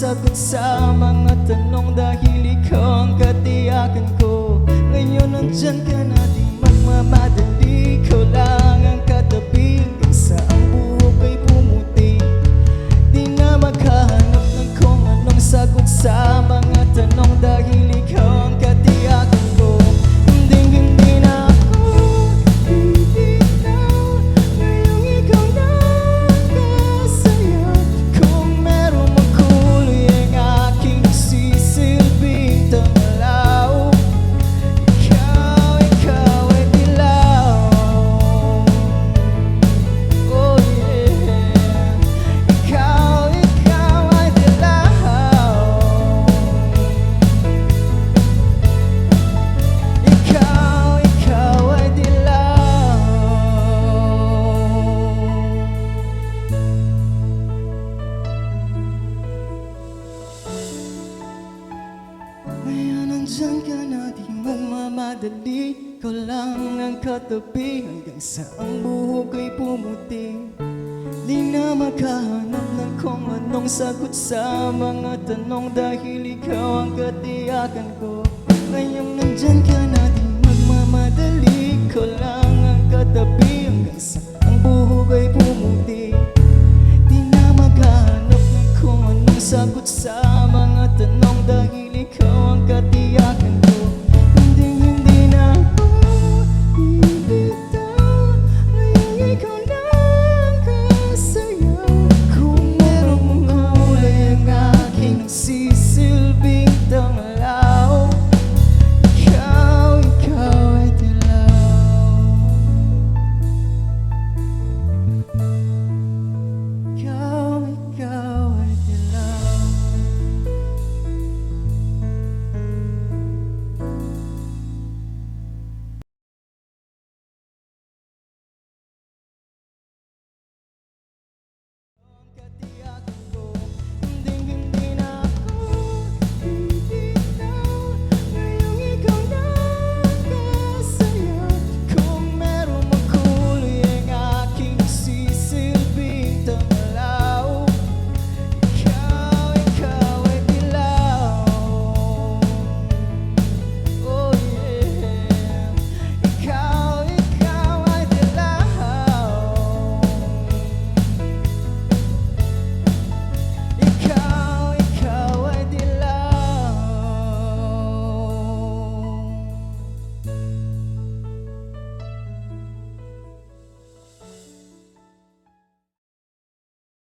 sagot sa mga tanong dahil ikaw ang katiyakan ko. Ngayon nandyan ka na, di magmamadali, ikaw lang ang katabi hanggang sa ang buhok ay pumuti. Di na makahanap ng kung anong sagot sa mga tanong dahil ikaw ang katiyakan ko. Hindi na ako bibitaw, ngayong ikaw na kasaya. Kung meron mang kulay ang aking sisilbing tanglaw, ikaw ay dilaw. Oh yeah, ikaw ay dilaw. Ikaw ay dilaw. Ngayon nandyan ka na, di magmamadali, ikaw lang ang katabi hanggang sa ang buhok ay pumuti. Di na makahanap ng kung anong sagot sa mga tanong dahil ikaw ang katiyakan ko. Ngayon nandyan ka na, di magmamadali, ikaw lang ang katabi